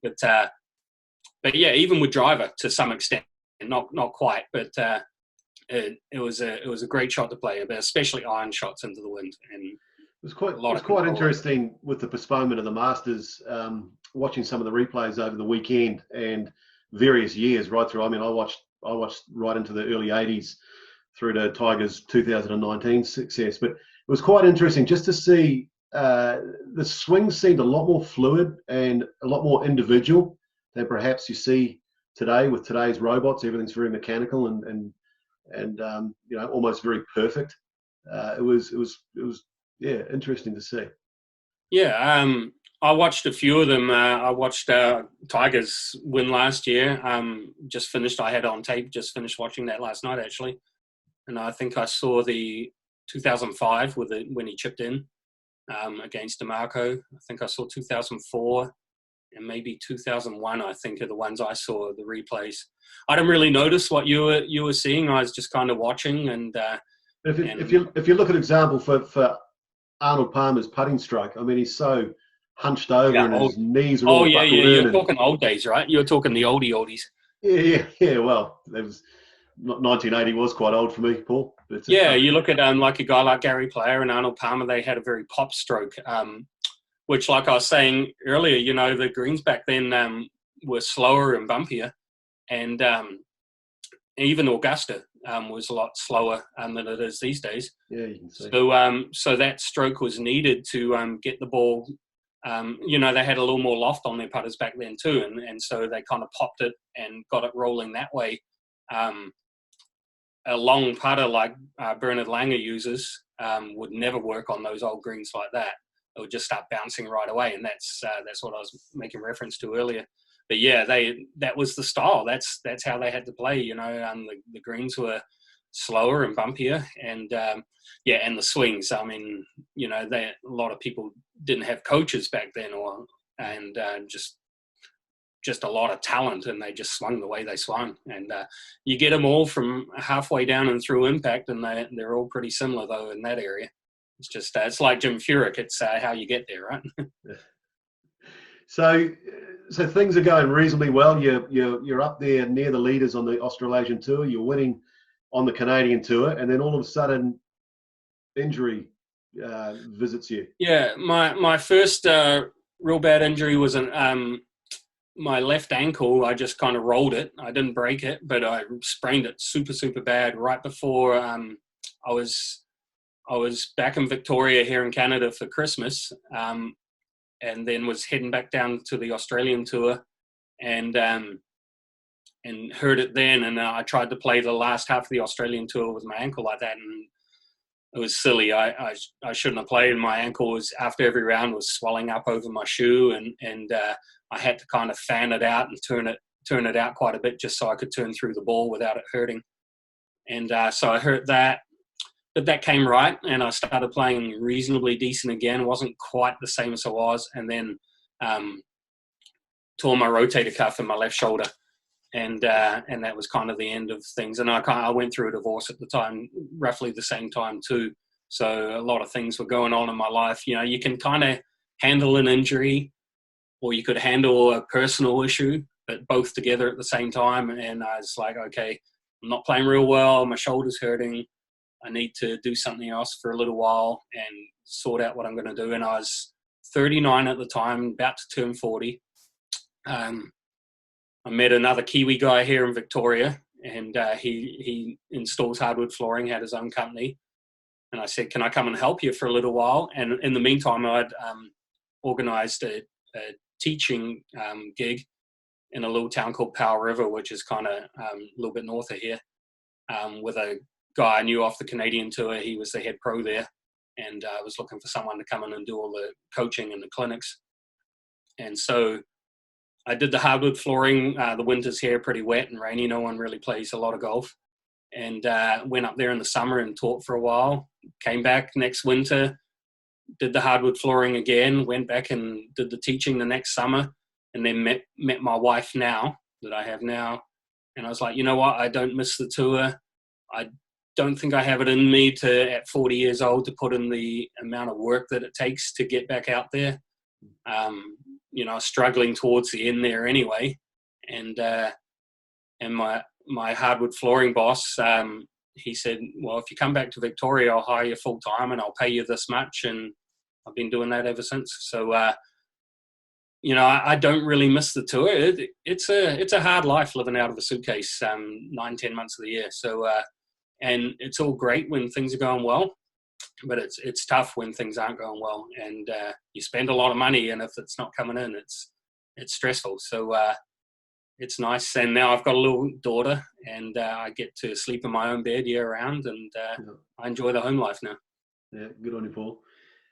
But yeah, even with driver to some extent, not quite, but it was a great shot to play, but especially iron shots into the wind. And it was quite interesting with the postponement of the Masters, watching some of the replays over the weekend and various years right through. I mean, I watched right into the early 80s through to Tiger's 2019 success, but it was quite interesting just to see the swing seemed a lot more fluid and a lot more individual than perhaps you see today with today's robots. Everything's very mechanical and almost very perfect. It was interesting to see. Yeah, I watched a few of them. I watched Tiger's win last year. Just finished. I had it on tape. Just finished watching that last night actually, and I think I saw the 2005 when he chipped in against DeMarco. I think I saw 2004 and maybe 2001. I think are the ones I saw the replays. I didn't really notice what you were seeing. I was just kind of watching. And if you look at example for Arnold Palmer's putting stroke, I mean he's so hunched over and his knees are all buckled in. You're talking old days, right? You're talking the oldies. Yeah. Well, it was 1980 was quite old for me, Paul. But you look at like a guy like Gary Player and Arnold Palmer. They had a very pop stroke, which, like I was saying earlier, the greens back then were slower and bumpier, and even Augusta was a lot slower than it is these days. Yeah, you can see. So that stroke was needed to get the ball. They had a little more loft on their putters back then too, and so they kind of popped it and got it rolling that way. A long putter like Bernard Langer uses would never work on those old greens like that. It would just start bouncing right away, and that's what I was making reference to earlier. But yeah, that was the style. That's how they had to play. The greens were slower and bumpier, and and the swings. I mean, a lot of people didn't have coaches back then, and just a lot of talent, and they just swung the way they swung. And you get them all from halfway down and through impact, and they're all pretty similar though in that area. It's just it's like Jim Furyk. It's how you get there, right? So things are going reasonably well. You're up there near the leaders on the Australasian Tour. You're winning on the Canadian Tour, and then all of a sudden, injury visits you. Yeah, my first real bad injury was my left ankle. I just kind of rolled it. I didn't break it, but I sprained it super, super bad right before I was back in Victoria here in Canada for Christmas, and then was heading back down to the Australian Tour, and hurt it then. And I tried to play the last half of the Australian Tour with my ankle like that, and it was silly. I shouldn't have played. My ankle was, after every round, was swelling up over my shoe, and I had to kind of fan it out and turn it out quite a bit just so I could turn through the ball without it hurting. And so I hurt that, but that came right, and I started playing reasonably decent again. Wasn't quite the same as I was, and then tore my rotator cuff in my left shoulder, and that was kind of the end of things. And I went through a divorce at the time, roughly the same time too. So a lot of things were going on in my life. You can kind of handle an injury, or you could handle a personal issue, but both together at the same time. And I was like, okay, I'm not playing real well. My shoulder's hurting. I need to do something else for a little while. And sort out what I'm going to do. And I was 39 at the time, about to turn 40. I met another Kiwi guy here in Victoria, and he installs hardwood flooring, had his own company. And I said, can I come and help you for a little while? And in the meantime, I'd organised a teaching gig in a little town called Powell River, which is kind of a little bit north of here, with a guy I knew off the Canadian tour. He was the head pro there, and I was looking for someone to come in and do all the coaching and the clinics. And so I did the hardwood flooring. The winters here pretty wet and rainy. No one really plays a lot of golf. And went up there in the summer and taught for a while. Came back next winter, did the hardwood flooring again, went back and did the teaching the next summer, and then met my wife now, that I have now. And I was like, you know what? I don't miss the tour. I don't think I have it in me to, at 40 years old, to put in the amount of work that it takes to get back out there. Struggling towards the end there anyway. And my hardwood flooring boss, he said, well, if you come back to Victoria, I'll hire you full time and I'll pay you this much. And I've been doing that ever since. So, I don't really miss the tour. It's a hard life living out of a suitcase 9-10 months of the year. So, and it's all great when things are going well, but it's tough when things aren't going well. And you spend a lot of money, and if it's not coming in, it's stressful. So, it's nice. And now I've got a little daughter, and I get to sleep in my own bed year round, and I enjoy the home life now. Yeah, good on you, Paul.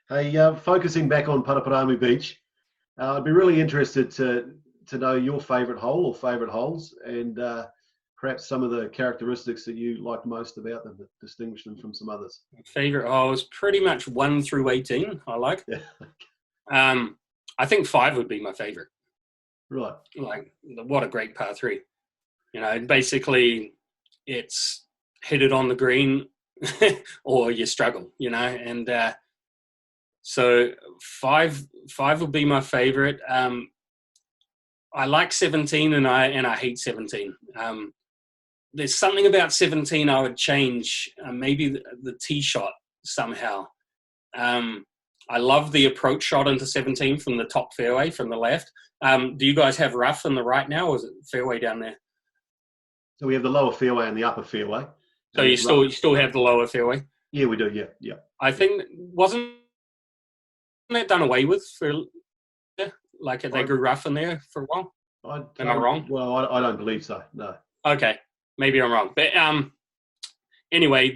Hey, focusing back on Paraparaumu Beach, I'd be really interested to know your favourite hole or favourite holes, and perhaps some of the characteristics that you like most about them that distinguish them from some others. Favourite holes, pretty much 1 through 18 I like. Yeah. I think 5 would be my favourite. Right. Like, what a great par 3. Basically it's hit it on the green or you struggle, and so 5 would be my favorite. I like 17 and I hate 17. There's something about 17 I would change, maybe the tee shot somehow. I love the approach shot into 17 from the top fairway, from the left. Do you guys have rough on the right now, or is it fairway down there? So we have the lower fairway and the upper fairway. So you still have the lower fairway? Yeah, we do. Yeah. I think, wasn't that done away with for, like, they grew rough in there for a while? Am I wrong? Well, I don't believe so. No. Okay, maybe I'm wrong. But anyway,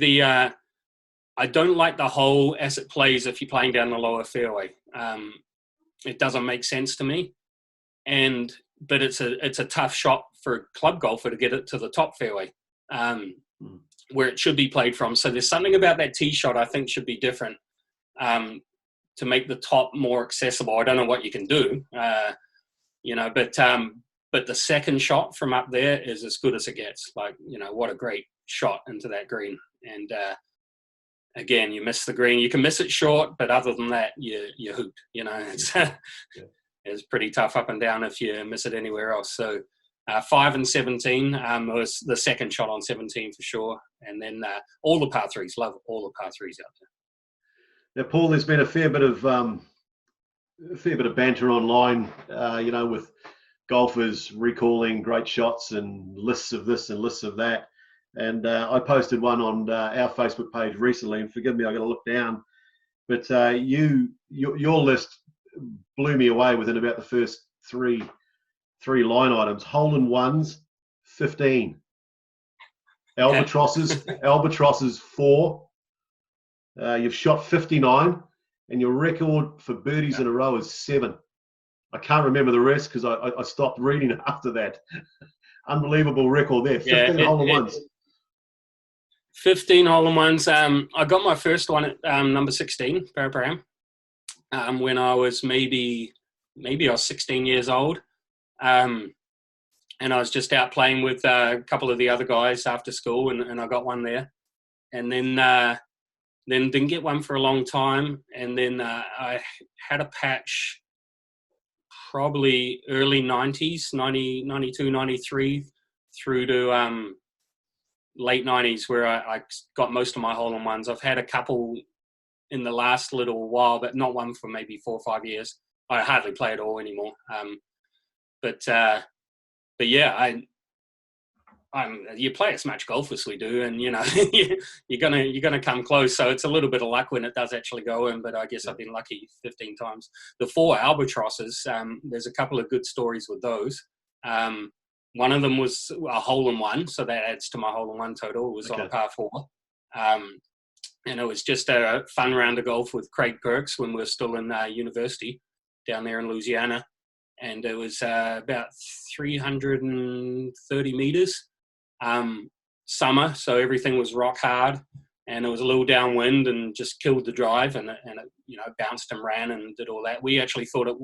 I don't like the hole as it plays if you're playing down the lower fairway. It doesn't make sense to me. But it's a tough shot for a club golfer to get it to the top fairway, where it should be played from. So there's something about that tee shot I think should be different, to make the top more accessible. I don't know what you can do, but the second shot from up there is as good as it gets. Like, what a great shot into that green. And again, you miss the green. You can miss it short, but other than that, you hoot. It's pretty tough up and down if you miss it anywhere else. So 5 and 17 was the second shot on 17 for sure. And then all the par 3s, love all the par 3s out there. Now, Paul, there's been a fair bit of banter online, with golfers recalling great shots and lists of this and lists of that. And I posted one on our Facebook page recently, and forgive me, I got to look down, but your list blew me away within about the first three line items. Hole in ones, 15. Albatrosses 4. You've shot 59, and your record for birdies in a row is 7. I can't remember the rest because I stopped reading after that. Unbelievable record there. 15 hole in ones. 15 hole in ones. I got my first one at number 16, Paraparaumu, when I was maybe I was 16 years old. And I was just out playing with a couple of the other guys after school, and I got one there. And then didn't get one for a long time. And then I had a patch probably early 90s, 90, 92, 93 through to late 90s where I got most of my hole-in-ones. I've had a couple in the last little while, but not one for maybe 4 or 5 years. I hardly play at all anymore. But yeah, you play as much golf as we do, and you're gonna come close. So it's a little bit of luck when it does actually go in. But I guess I've been lucky 15 times. The 4 albatrosses. There's a couple of good stories with those. One of them was a hole-in-one, so that adds to my hole-in-one total. It was on a par 4, and it was just a fun round of golf with Craig Perks when we were still in university down there in Louisiana, and it was about 330 meters. Summer, so everything was rock hard, and it was a little downwind and just killed the drive, and it bounced and ran and did all that. We actually thought it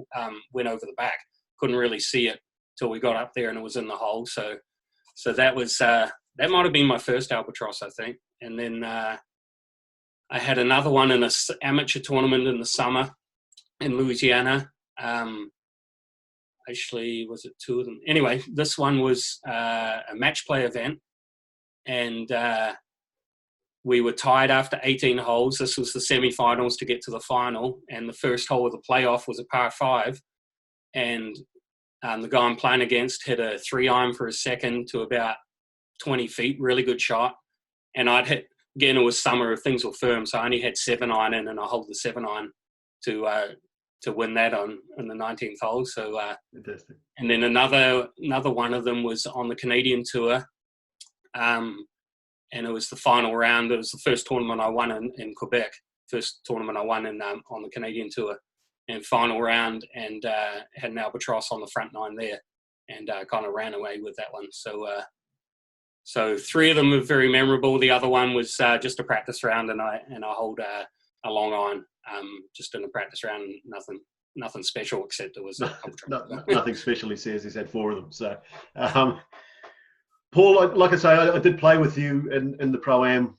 went over the back, couldn't really see it till we got up there and it was in the hole. So that was that might have been my first albatross, I think. And then I had another one in an amateur tournament in the summer in Louisiana. Actually, was it 2 of them? Anyway, this one was a match play event, and we were tied after 18 holes. This was the semi-finals to get to the final, and the first hole of the playoff was a par 5, and the guy I'm playing against hit a 3-iron for a second to about 20 feet, really good shot, and I'd hit, again, it was summer, things were firm, so I only had 7-iron in, and I hold the 7-iron to win that on the 19th hole. So, and then another one of them was on the Canadian tour, and it was the final round. It was the first tournament I won in Quebec, first tournament I won on the Canadian tour, and final round, and had an albatross on the front 9 there, and kind of ran away with that one. So 3 of them were very memorable. The other one was just a practice round, and I hold a long iron, just in a practice round, nothing special, except it was nothing special. He says he's had 4 of them. So, Paul, like I say, I did play with you in the Pro-Am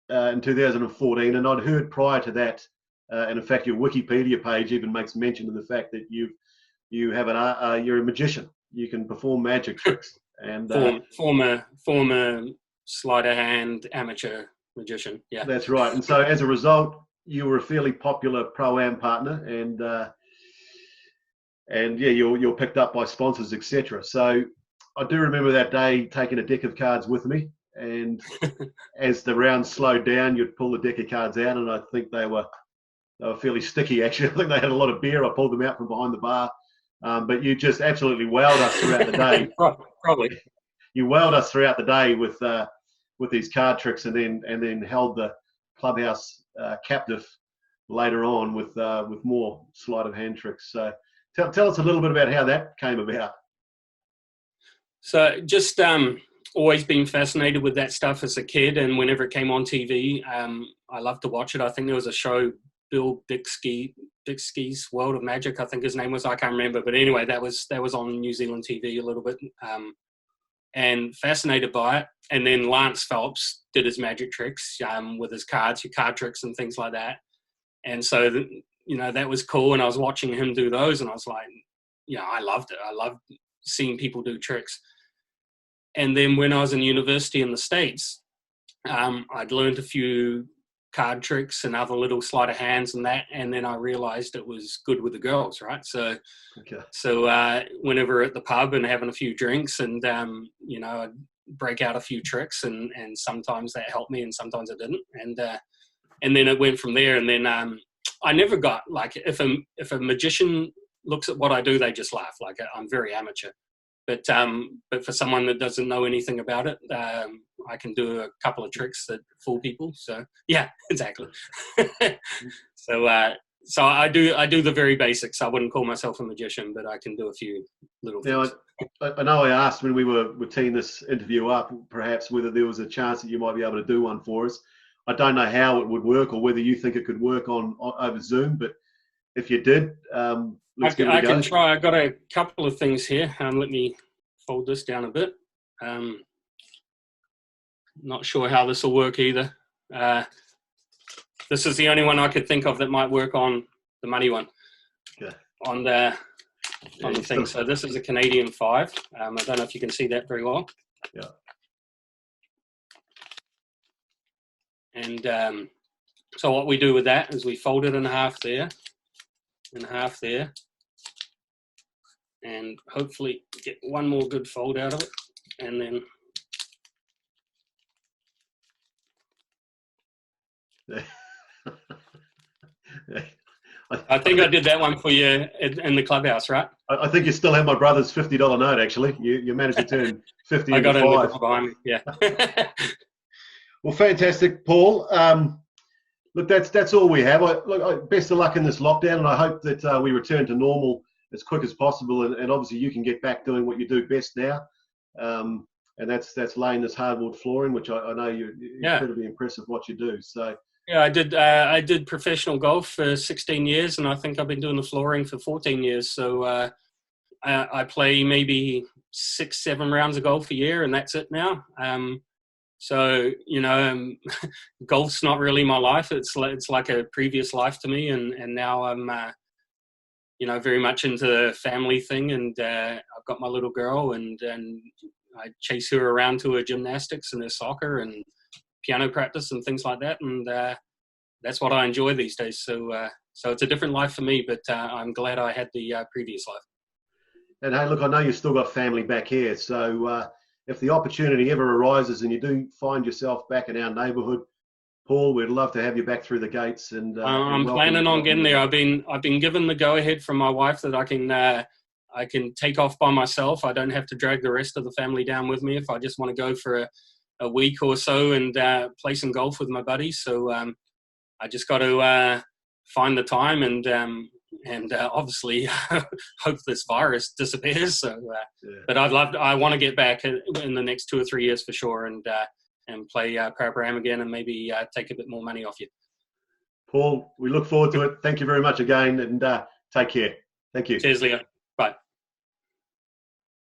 in 2014, and I'd heard prior to that, and in fact, your Wikipedia page even makes mention of the fact that you're a magician. You can perform magic tricks, and former sleight of hand amateur magician. Yeah, that's right. And so, as a result, you were a fairly popular Pro-Am partner, and yeah, you're picked up by sponsors, etc. So I do remember that day taking a deck of cards with me, and as the round slowed down, you'd pull the deck of cards out, and I think they were fairly sticky, actually. I think they had a lot of beer. I pulled them out from behind the bar, but you just absolutely wowed us throughout the day. Probably. You wowed us throughout the day with these card tricks, and then held the clubhouse captive later on with more sleight of hand tricks. So tell us a little bit about how that came about. So just always been fascinated with that stuff as a kid, and whenever it came on TV, I loved to watch it. I think there was a show, Bill Bixby's World of Magic, I think his name was. I can't remember, but anyway, that was on New Zealand TV a little bit, and fascinated by it. And then Lance Phelps did his magic tricks with his cards, your card tricks and things like that. And so that was cool, and I was watching him do those, and I was like, I loved it. I loved seeing people do tricks. And then when I was in university in the States, I'd learned a few card tricks and other little sleight of hands and that, and then I realized it was good with the girls, right? So whenever at the pub and having a few drinks, and I'd break out a few tricks, and sometimes that helped me and sometimes it didn't, and then it went from there. And then I never got, like, if a magician looks at what I do, they just laugh. Like, I'm very amateur. But for someone that doesn't know anything about it, I can do a couple of tricks that fool people. So yeah, exactly. So I do the very basics. I wouldn't call myself a magician, but I can do a few little things. Now, I know I asked when we were teeing this interview up, perhaps whether there was a chance that you might be able to do one for us. I don't know how it would work, or whether you think it could work on over Zoom, but if you did, let's give it a go. I can try. I've got a couple of things here. Let me fold this down a bit. Not sure how this will work either. This is the only one I could think of that might work on the money one. Okay. On the thing. So this is a Canadian 5. I don't know if you can see that very well. Yeah. And So what we do with that is we fold it in half there, and half there, and hopefully get one more good fold out of it, and then I think I did that one for you in the clubhouse, right? I think you still have my brother's $50 note. Actually, you managed to turn 50 into 5. I got it behind me. Yeah. Well, fantastic, Paul. Look, that's all we have. Best of luck in this lockdown, and I hope that we return to normal as quick as possible. And obviously, you can get back doing what you do best now, and that's laying this hardwood flooring, which I know you're incredibly impressive what you do. So. Yeah, I did professional golf for 16 years, and I think I've been doing the flooring for 14 years. So I play maybe 6-7 rounds of golf a year, and that's it now. So golf's not really my life. It's like a previous life to me, and now I'm very much into the family thing, and I've got my little girl, and I chase her around to her gymnastics and her soccer and piano practice and things like that, and that's what I enjoy these days. So it's a different life for me, but I'm glad I had the previous life. And hey, look, I know you've still got family back here, so if the opportunity ever arises and you do find yourself back in our neighbourhood, Paul, we'd love to have you back through the gates. And I'm planning on getting there. I've been given the go ahead from my wife that I can take off by myself. I don't have to drag the rest of the family down with me if I just want to go for a week or so and play some golf with my buddies. So I just got to find the time and obviously hope this virus disappears. So, but I want to get back in the next 2 or 3 years for sure, and play Paraparaumu again, and maybe take a bit more money off you. Paul, we look forward to it. Thank you very much again, and take care. Thank you. Cheers, Leo. Bye.